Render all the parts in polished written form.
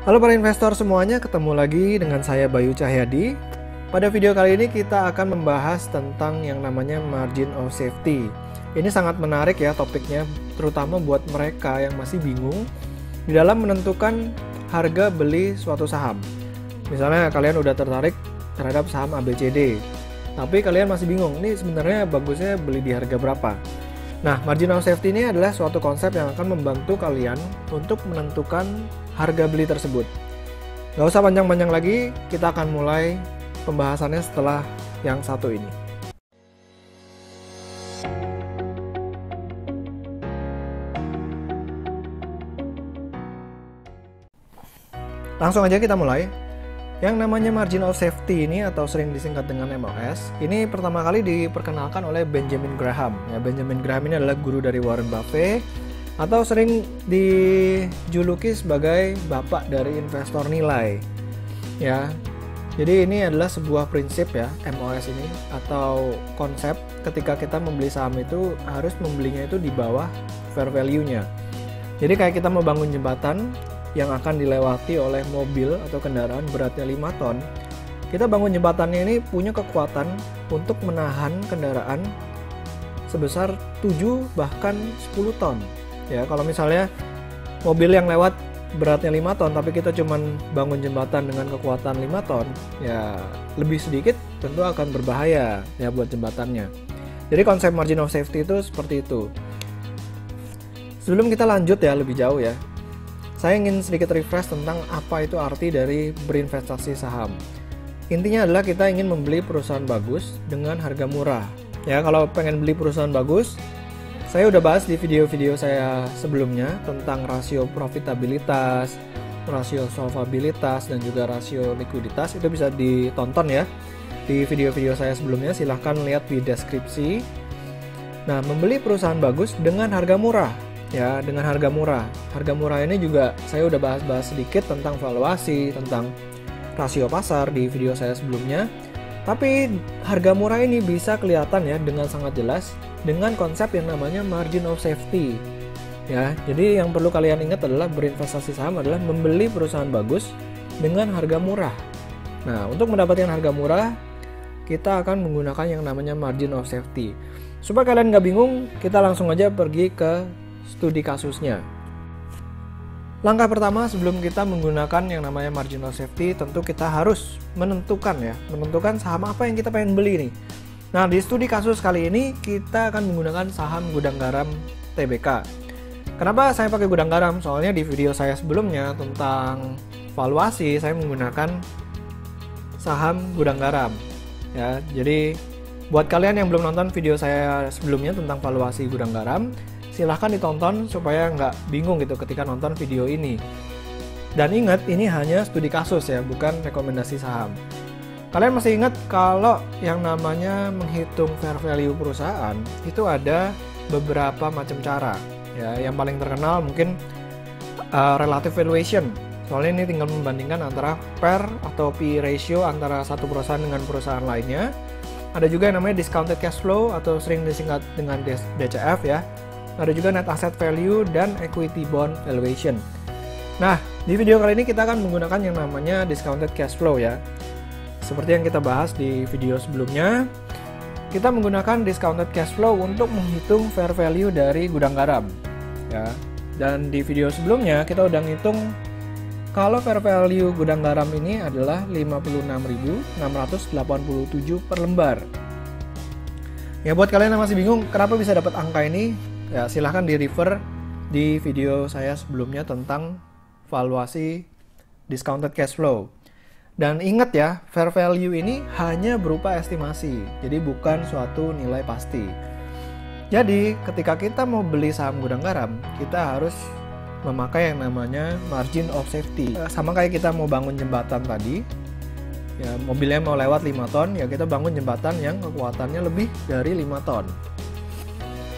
Halo para investor semuanya, ketemu lagi dengan saya Bayu Cahyadi. Pada video kali ini kita akan membahas tentang yang namanya margin of safety. Ini sangat menarik ya topiknya, terutama buat mereka yang masih bingung di dalam menentukan harga beli suatu saham. Misalnya kalian udah tertarik terhadap saham ABCD, tapi kalian masih bingung, ini sebenarnya bagusnya beli di harga berapa? Nah, margin of safety ini adalah suatu konsep yang akan membantu kalian untuk menentukan harga beli tersebut. Gak usah panjang-panjang lagi, kita akan mulai pembahasannya setelah yang satu ini. Langsung aja kita mulai. Yang namanya margin of safety ini atau sering disingkat dengan MOS, ini pertama kali diperkenalkan oleh Benjamin Graham. Ya, Benjamin Graham ini adalah guru dari Warren Buffett atau sering dijuluki sebagai bapak dari investor nilai. Ya. Jadi ini adalah sebuah prinsip ya, MOS ini atau konsep ketika kita membeli saham itu harus membelinya itu di bawah fair value-nya. Jadi kayak kita mau bangun jembatan yang akan dilewati oleh mobil atau kendaraan beratnya 5 ton, kita bangun jembatannya ini punya kekuatan untuk menahan kendaraan sebesar 7 bahkan 10 ton. Ya, kalau misalnya mobil yang lewat beratnya 5 ton tapi kita cuman bangun jembatan dengan kekuatan 5 ton, ya lebih sedikit tentu akan berbahaya ya buat jembatannya. Jadi konsep margin of safety itu seperti itu. Sebelum kita lanjut ya lebih jauh ya, saya ingin sedikit refresh tentang apa itu arti dari berinvestasi saham. Intinya adalah kita ingin membeli perusahaan bagus dengan harga murah. Ya, kalau pengen beli perusahaan bagus, saya udah bahas di video-video saya sebelumnya tentang rasio profitabilitas, rasio solvabilitas, dan juga rasio likuiditas. Itu bisa ditonton ya di video-video saya sebelumnya, silahkan lihat di deskripsi. Nah, membeli perusahaan bagus dengan harga murah. Ya, dengan harga murah. Harga murah ini juga saya udah bahas-bahas sedikit tentang valuasi, tentang rasio pasar di video saya sebelumnya. Tapi harga murah ini bisa kelihatan ya dengan sangat jelas dengan konsep yang namanya margin of safety. Ya, jadi yang perlu kalian ingat adalah berinvestasi saham adalah membeli perusahaan bagus dengan harga murah. Nah, untuk mendapatkan harga murah, kita akan menggunakan yang namanya margin of safety. Supaya kalian nggak bingung, kita langsung aja pergi ke studi kasusnya. Langkah pertama sebelum kita menggunakan yang namanya margin of safety, tentu kita harus menentukan saham apa yang kita pengen beli nih. Nah, di studi kasus kali ini kita akan menggunakan saham Gudang Garam Tbk. Kenapa saya pakai Gudang Garam? Soalnya di video saya sebelumnya tentang valuasi saya menggunakan saham Gudang Garam. Ya, jadi buat kalian yang belum nonton video saya sebelumnya tentang valuasi Gudang Garam, silahkan ditonton supaya nggak bingung gitu ketika nonton video ini. Dan ingat, ini hanya studi kasus ya, bukan rekomendasi saham. Kalian masih ingat kalau yang namanya menghitung fair value perusahaan itu ada beberapa macam cara. Ya, yang paling terkenal mungkin relative valuation. Soalnya ini tinggal membandingkan antara PER atau P ratio antara satu perusahaan dengan perusahaan lainnya. Ada juga yang namanya discounted cash flow atau sering disingkat dengan DCF ya. Ada juga net asset value dan equity bond valuation. Nah, di video kali ini kita akan menggunakan yang namanya discounted cash flow ya. Seperti yang kita bahas di video sebelumnya, kita menggunakan discounted cash flow untuk menghitung fair value dari Gudang Garam. Ya. Dan di video sebelumnya kita udah ngitung kalau fair value Gudang Garam ini adalah 56.687 per lembar. Ya, buat kalian yang masih bingung kenapa bisa dapat angka ini, ya silahkan di-refer di video saya sebelumnya tentang valuasi discounted cash flow. Dan ingat ya, fair value ini hanya berupa estimasi, jadi bukan suatu nilai pasti. Jadi ketika kita mau beli saham Gudang Garam, kita harus memakai yang namanya margin of safety. Sama kayak kita mau bangun jembatan tadi, ya mobilnya mau lewat 5 ton, ya kita bangun jembatan yang kekuatannya lebih dari 5 ton.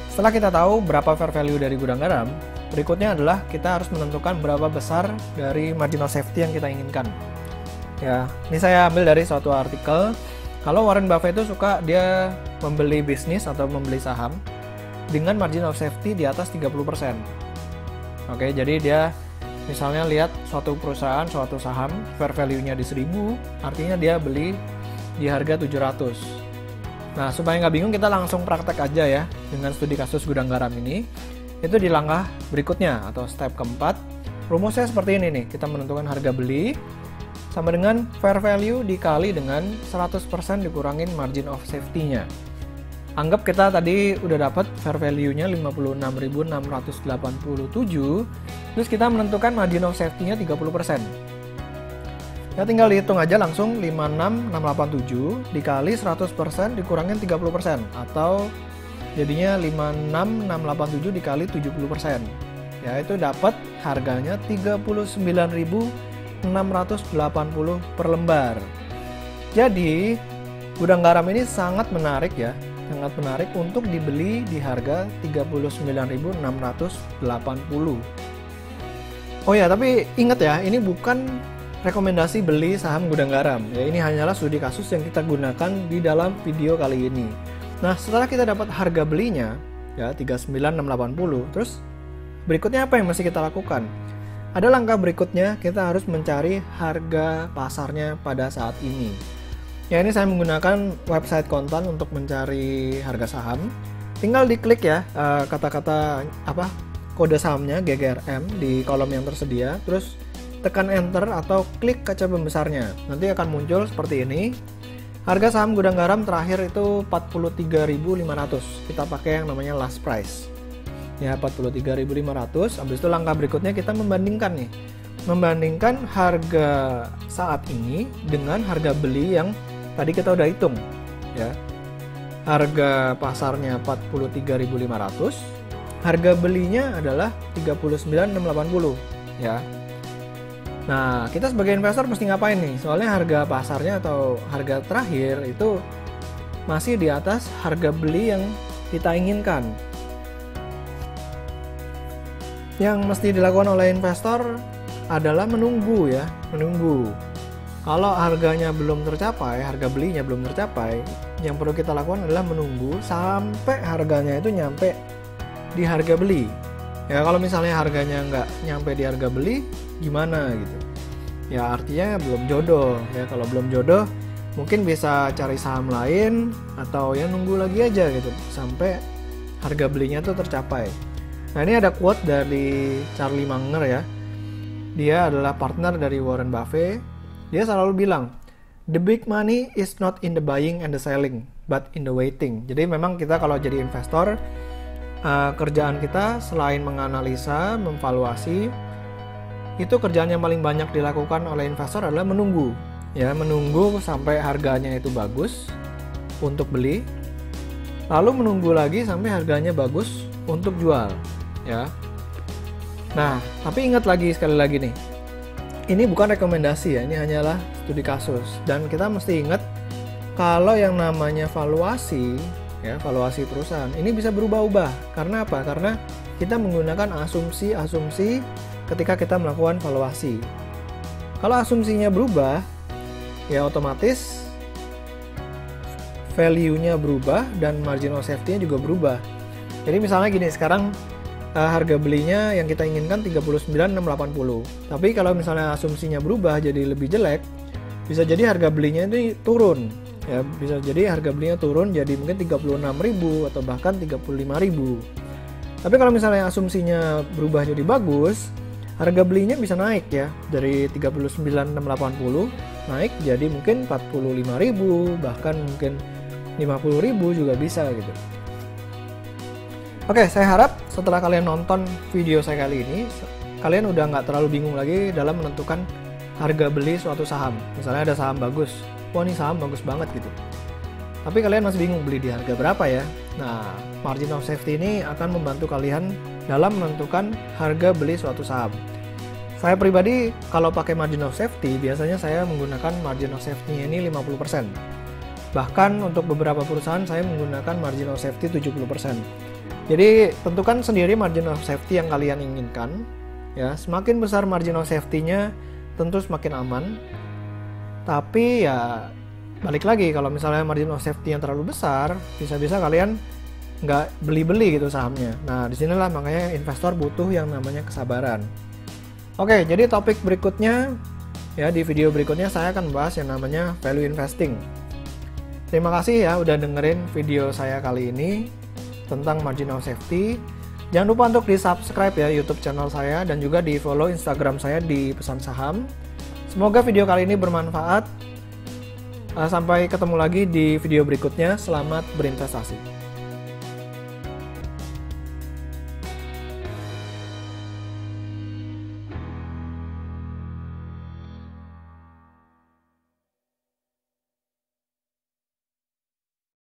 Setelah kita tahu berapa fair value dari Gudang Garam, berikutnya adalah kita harus menentukan berapa besar dari margin of safety yang kita inginkan. Ya, ini saya ambil dari suatu artikel. Kalau Warren Buffett itu suka dia membeli bisnis atau membeli saham dengan margin of safety di atas 30%. Oke, jadi dia Misalnya lihat suatu perusahaan, suatu saham, fair value-nya di 1000, artinya dia beli di harga 700. Nah, supaya nggak bingung, kita langsung praktek aja ya dengan studi kasus gudang garam ini. Itu di langkah berikutnya atau step keempat. Rumusnya seperti ini nih, kita menentukan harga beli sama dengan fair value dikali dengan 100% dikurangin margin of safety-nya. Anggap kita tadi udah dapat fair value-nya 56.687, terus kita menentukan margin of safety-nya 30%. Ya tinggal dihitung aja langsung, 56.687 dikali 100% dikurangin 30%, atau jadinya 56.687 dikali 70%. Ya itu dapat harganya 39.680 per lembar. Jadi gudang garam ini sangat menarik ya, sangat menarik untuk dibeli di harga 39.680. Oh ya, tapi ingat ya, ini bukan rekomendasi beli saham gudang garam. Ya, ini hanyalah studi kasus yang kita gunakan di dalam video kali ini. Nah, setelah kita dapat harga belinya ya 39.680, terus berikutnya apa yang mesti kita lakukan? Ada langkah berikutnya, kita harus mencari harga pasarnya pada saat ini. Ya, ini saya menggunakan website kontan untuk mencari harga saham. Tinggal diklik ya kata-kata kode sahamnya GGRM di kolom yang tersedia, terus tekan enter atau klik kaca pembesarnya. Nanti akan muncul seperti ini. Harga saham gudang garam terakhir itu 43.500. Kita pakai yang namanya last price. Ya, 43.500. Habis itu langkah berikutnya kita membandingkan nih. Membandingkan harga saat ini dengan harga beli yang tadi kita udah hitung ya. Harga pasarnya 43.500, harga belinya adalah 39.680 ya. Nah, kita sebagai investor mesti ngapain nih? Soalnya harga pasarnya atau harga terakhir itu masih di atas harga beli yang kita inginkan. Yang mesti dilakukan oleh investor adalah menunggu ya, menunggu. Kalau harganya belum tercapai, harga belinya belum tercapai, yang perlu kita lakukan adalah menunggu sampai harganya itu nyampe di harga beli. Ya, kalau misalnya harganya nggak nyampe di harga beli, gimana gitu? Ya artinya belum jodoh. Ya, kalau belum jodoh, mungkin bisa cari saham lain atau ya nunggu lagi aja gitu sampai harga belinya tuh tercapai. Nah, ini ada quote dari Charlie Munger ya. Dia adalah partner dari Warren Buffett. Dia selalu bilang, "The big money is not in the buying and the selling, but in the waiting." Jadi memang kita kalau jadi investor, kerjaan kita selain menganalisa, memvaluasi, itu kerjaan yang paling banyak dilakukan oleh investor adalah menunggu. Ya, menunggu sampai harganya itu bagus untuk beli, lalu menunggu lagi sampai harganya bagus untuk jual. Ya. Nah, tapi ingat lagi sekali lagi nih, ini bukan rekomendasi ya, ini hanyalah studi kasus. Dan kita mesti ingat kalau yang namanya valuasi, ya valuasi perusahaan, ini bisa berubah-ubah. Karena apa? Karena kita menggunakan asumsi-asumsi ketika kita melakukan valuasi. Kalau asumsinya berubah, ya otomatis value-nya berubah dan margin of safety-nya juga berubah. Jadi misalnya gini, sekarang harga belinya yang kita inginkan 39.680. Tapi kalau misalnya asumsinya berubah jadi lebih jelek, bisa jadi harga belinya ini turun. Ya, bisa jadi harga belinya turun jadi mungkin 36.000 atau bahkan 35.000. Tapi kalau misalnya asumsinya berubah jadi bagus, harga belinya bisa naik ya, dari 39.680 naik jadi mungkin 45.000, bahkan mungkin 50.000 juga bisa gitu. Oke, saya harap setelah kalian nonton video saya kali ini, kalian udah nggak terlalu bingung lagi dalam menentukan harga beli suatu saham. Misalnya ada saham bagus, wah ini saham bagus banget gitu. Tapi kalian masih bingung beli di harga berapa ya? Nah, margin of safety ini akan membantu kalian dalam menentukan harga beli suatu saham. Saya pribadi kalau pakai margin of safety, biasanya saya menggunakan margin of safety-nya ini 50%. Bahkan untuk beberapa perusahaan saya menggunakan margin of safety 70%. Jadi tentukan sendiri margin of safety yang kalian inginkan. Ya, semakin besar margin of safety-nya, tentu semakin aman. Tapi ya balik lagi, kalau misalnya margin of safety yang terlalu besar, bisa-bisa kalian nggak beli-beli gitu sahamnya. Nah, disinilah makanya investor butuh yang namanya kesabaran. Oke, jadi topik berikutnya ya, di video berikutnya saya akan membahas yang namanya value investing. Terima kasih ya udah dengerin video saya kali ini tentang margin of safety. Jangan lupa untuk di-subscribe ya YouTube channel saya dan juga di-follow Instagram saya di Pesan Saham. Semoga video kali ini bermanfaat. Sampai ketemu lagi di video berikutnya. Selamat berinvestasi.